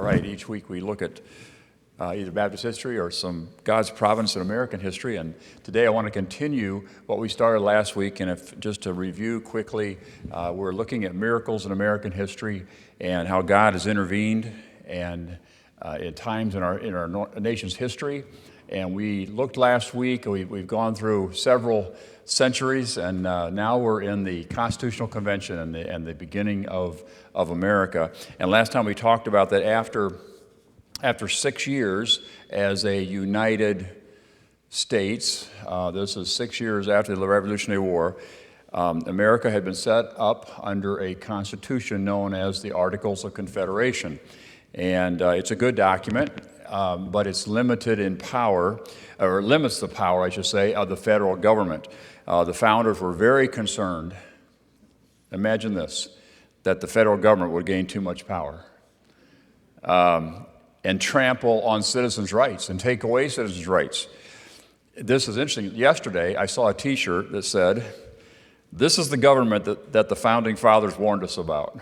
right. Each week we look at either Baptist history or some God's providence in American history. And today I want to continue what we started last week. And just to review quickly, we're looking at miracles in American history and how God has intervened and at times in our nation's history. And we looked last week, we've gone through several centuries, and now we're in the Constitutional Convention and the beginning of America. And last time we talked about that after 6 years as a united states, this is 6 years after the Revolutionary War, America had been set up under a constitution known as the Articles of Confederation. And it's a good document, but it's limited in power, or limits the power, I should say, of the federal government. The founders were very concerned, imagine this, that the federal government would gain too much power and trample on citizens' rights and take away citizens' rights. This is interesting. Yesterday, I saw a T-shirt that said, "This is the government that the Founding Fathers warned us about."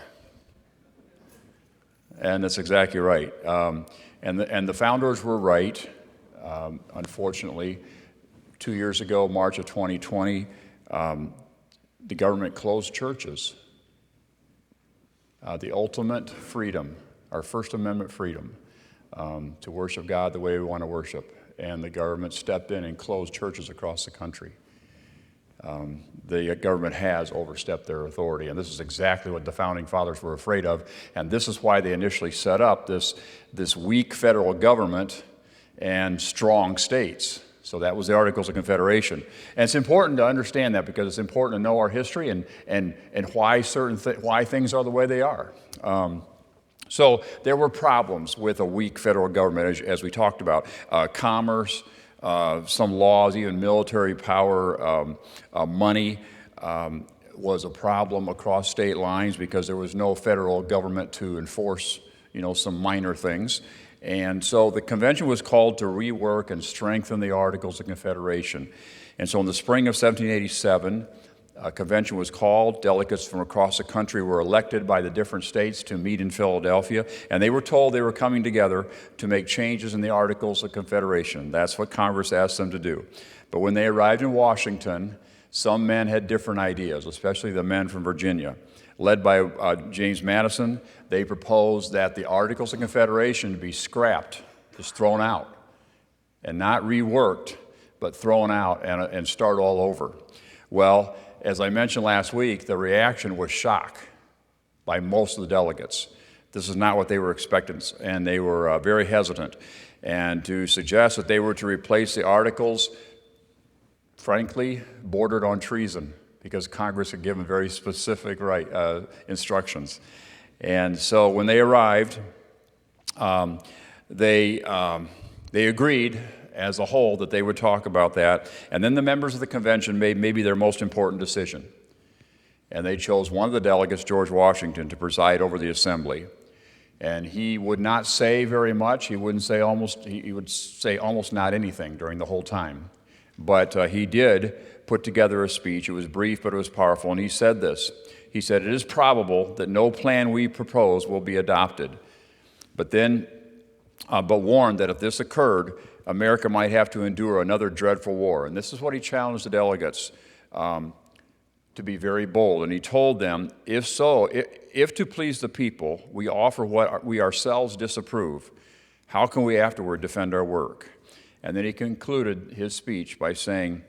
And that's exactly right. And the founders were right. Unfortunately, 2 years ago, March of 2020, the government closed churches. The ultimate freedom, our First Amendment freedom, to worship God the way we want to worship. And the government stepped in and closed churches across the country. The government has overstepped their authority, and this is exactly what the Founding Fathers were afraid of, and this is why they initially set up this weak federal government and strong states. So that was the Articles of Confederation. And it's important to understand that because it's important to know our history and why why things are the way they are. So there were problems with a weak federal government, as we talked about. Commerce, some laws, even military power, money was a problem across state lines because there was no federal government to enforce, some minor things. And so the convention was called to rework and strengthen the Articles of Confederation. And so in the spring of 1787, a convention was called. Delegates from across the country were elected by the different states to meet in Philadelphia, and they were told they were coming together to make changes in the Articles of Confederation. That's what Congress asked them to do. But when they arrived in Washington, some men had different ideas, especially the men from Virginia. Led by James Madison, they proposed that the Articles of Confederation be scrapped, just thrown out, and not reworked, but thrown out and start all over. Well, as I mentioned last week, the reaction was shock by most of the delegates. This is not what they were expecting, and they were very hesitant. And to suggest that they were to replace the Articles, frankly, bordered on treason because Congress had given very specific instructions. And so when they arrived, they agreed as a whole that they would talk about that. And then the members of the convention made maybe their most important decision. And they chose one of the delegates, George Washington, to preside over the assembly. And he would not say very much. He would say almost not anything during the whole time. But he did put together a speech. It was brief, but it was powerful. And he said this. He said, "It is probable that no plan we propose will be adopted. But warned that if this occurred, America might have to endure another dreadful war." And this is what he challenged the delegates to be very bold. And he told them, if to please the people we offer what we ourselves disapprove, how can we afterward defend our work? And then he concluded his speech by saying,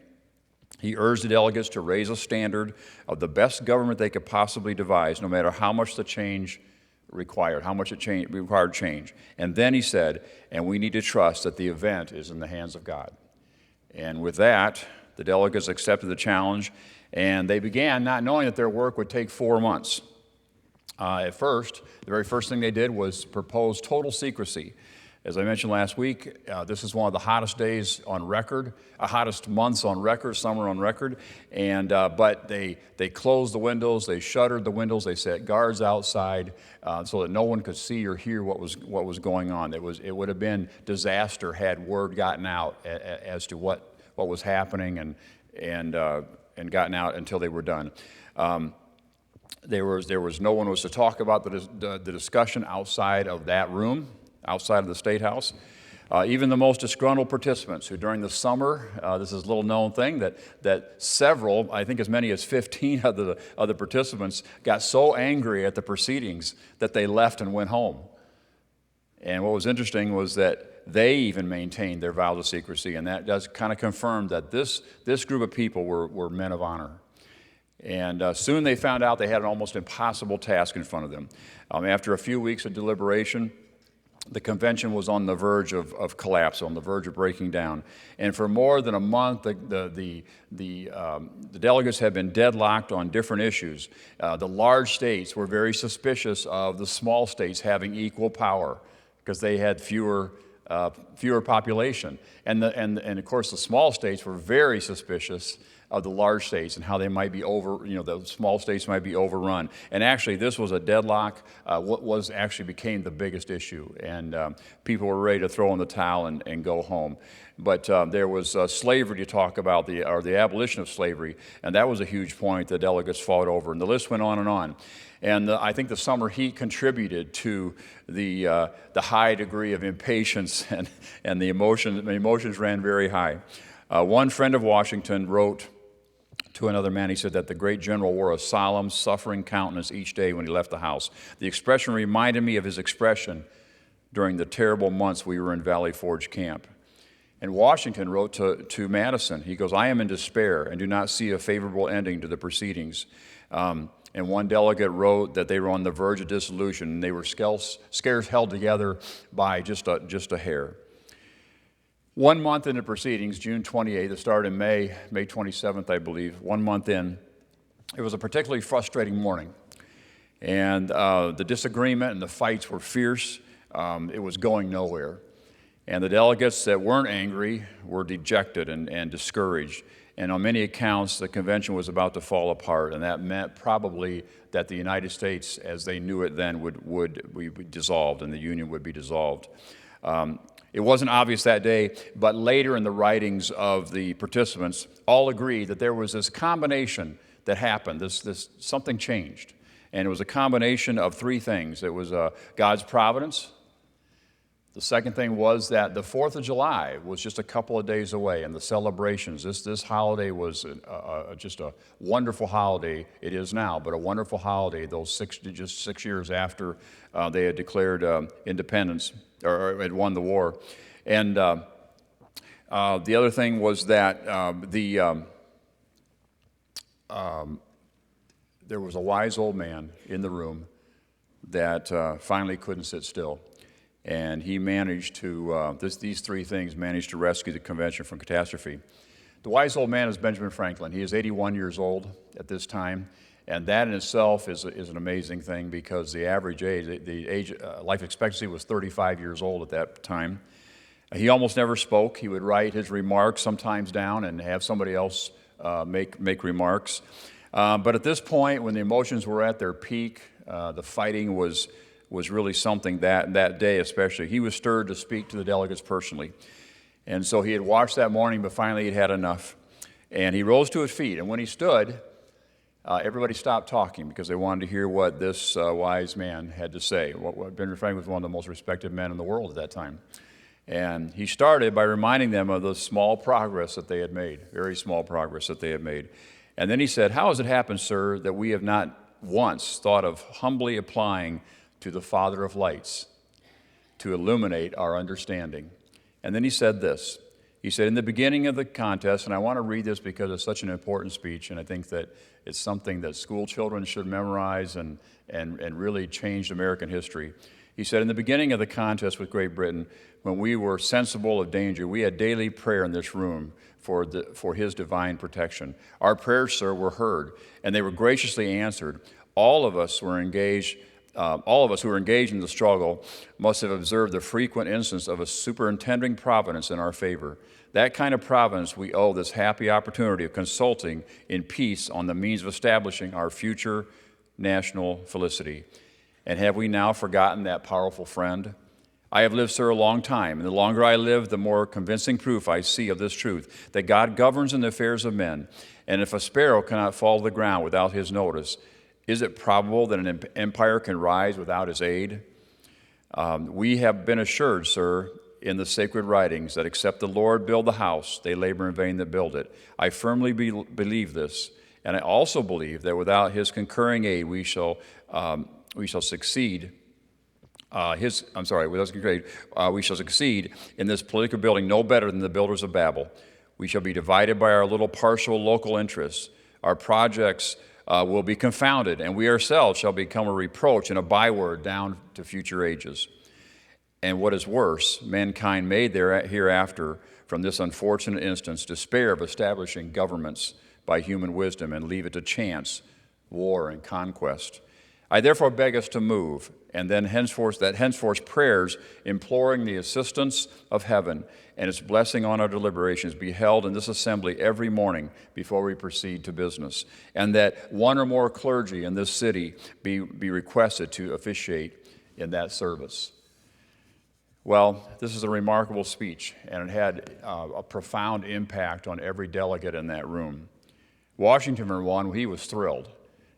he urged the delegates to raise a standard of the best government they could possibly devise, no matter how much the change required, required change. And then he said, and we need to trust that the event is in the hands of God. And with that, the delegates accepted the challenge, and they began not knowing that their work would take 4 months. At first, the very first thing they did was propose total secrecy. As I mentioned last week, this is one of the hottest days on record, hottest months on record, summer on record. And but they closed the windows, they shuttered the windows, they set guards outside so that no one could see or hear what was going on. It would have been disaster had word gotten out as to what was happening and gotten out until they were done. There was no one was to talk about the discussion outside of that room. outside of the State House. Even the most disgruntled participants who during the summer, this is a little known thing, that several, I think as many as 15 of the participants got so angry at the proceedings that they left and went home. And what was interesting was that they even maintained their vows of secrecy, and that does kind of confirm that this group of people were men of honor. And soon they found out they had an almost impossible task in front of them. After a few weeks of deliberation, the convention was on the verge of collapse, on the verge of breaking down. And for more than a month, the delegates had been deadlocked on different issues. The large states were very suspicious of the small states having equal power because they had fewer population. And of course, the small states were very suspicious of the large states and how they might be the small states might be overrun. And actually, this was a deadlock. What became the biggest issue. And people were ready to throw in the towel and go home. But there was slavery to talk about, the abolition of slavery, and that was a huge point the delegates fought over. And the list went on and on. And I think the summer heat contributed to the high degree of impatience, and the emotions ran very high. One friend of Washington wrote to another man, he said that the great general wore a solemn, suffering countenance each day when he left the house. The expression reminded me of his expression during the terrible months we were in Valley Forge camp. And Washington wrote to Madison, he goes, I am in despair and do not see a favorable ending to the proceedings. And one delegate wrote that they were on the verge of dissolution, and they were scarce held together by just a hair. 1 month into proceedings, June 28th, it started in May 27th, I believe, 1 month in, it was a particularly frustrating morning. And the disagreement and the fights were fierce. It was going nowhere. And the delegates that weren't angry were dejected and discouraged. And on many accounts, the convention was about to fall apart, and that meant probably that the United States, as they knew it then, would be dissolved, and the Union would be dissolved. It wasn't obvious that day, but later in the writings of the participants, all agreed that there was this combination that happened. This something changed, and it was a combination of three things. It was God's providence. The second thing was that the 4th of July was just a couple of days away, and the celebrations. This holiday was just a wonderful holiday. It is now, but a wonderful holiday. Just 6 years after they had declared independence or had won the war, and the other thing was that there was a wise old man in the room that finally couldn't sit still. And he managed to, these three things managed to rescue the convention from catastrophe. The wise old man is Benjamin Franklin. He is 81 years old at this time, and that in itself is an amazing thing because the average age, life expectancy was 35 years old at that time. He almost never spoke. He would write his remarks sometimes down and have somebody else make remarks. But at this point, when the emotions were at their peak, the fighting was really something that day especially. He was stirred to speak to the delegates personally. And so he had watched that morning, but finally he'd had enough. And he rose to his feet, and when he stood, everybody stopped talking because they wanted to hear what this wise man had to say. Benjamin Franklin was one of the most respected men in the world at that time. And he started by reminding them of the small progress that they had made, very small progress that they had made. And then he said, "How has it happened, sir, that we have not once thought of humbly applying to the Father of lights to illuminate our understanding?" And then he said this. He said, in the beginning of the contest, and I want to read this because it's such an important speech, and I think that it's something that school children should memorize and really change American history. He said, in the beginning of the contest with Great Britain, when we were sensible of danger, we had daily prayer in this room for his divine protection. Our prayers, sir, were heard, and they were graciously answered. All of us who were engaged in the struggle must have observed the frequent instance of a superintending providence in our favor. That kind of providence we owe this happy opportunity of consulting in peace on the means of establishing our future national felicity. And have we now forgotten that powerful friend? I have lived, sir, a long time, and the longer I live, the more convincing proof I see of this truth, that God governs in the affairs of men, and if a sparrow cannot fall to the ground without his notice, is it probable that an empire can rise without his aid? We have been assured, sir, in the sacred writings that except the Lord build the house, they labor in vain that build it. I firmly believe this, and I also believe that without his concurring aid, we shall succeed. Without his concurring aid, we shall succeed in this political building no better than the builders of Babel. We shall be divided by our little partial local interests. Our projects will be confounded, and we ourselves shall become a reproach and a byword down to future ages. And what is worse, mankind may hereafter, from this unfortunate instance, despair of establishing governments by human wisdom and leave it to chance, war, and conquest. I therefore beg us to move, and then henceforth prayers imploring the assistance of heaven and its blessing on our deliberations be held in this assembly every morning before we proceed to business, and that one or more clergy in this city be requested to officiate in that service. Well, this is a remarkable speech, and it had a profound impact on every delegate in that room. Washington, for one, he was thrilled.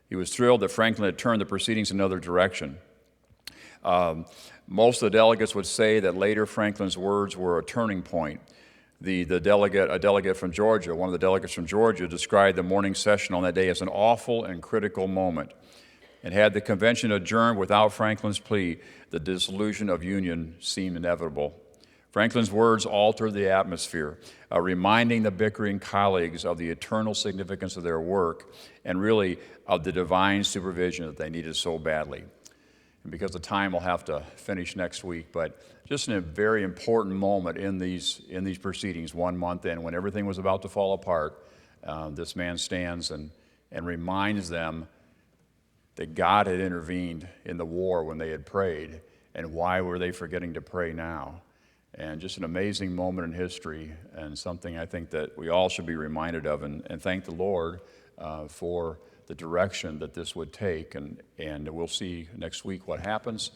He was thrilled that Franklin had turned the proceedings another direction. Most of the delegates would say that later Franklin's words were a turning point. A delegate from Georgia, one of the delegates from Georgia, described the morning session on that day as an awful and critical moment. And had the convention adjourned without Franklin's plea, the dissolution of Union seemed inevitable. Franklin's words altered the atmosphere, reminding the bickering colleagues of the eternal significance of their work and really of the divine supervision that they needed so badly. And because of time, we'll have to finish next week, but just in a very important moment in these proceedings, 1 month in, when everything was about to fall apart, this man stands and reminds them that God had intervened in the war when they had prayed, and why were they forgetting to pray now? And just an amazing moment in history, and something I think that we all should be reminded of, and thank the Lord for the direction that this would take, and we'll see next week what happens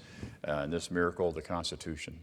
in this miracle of the Constitution.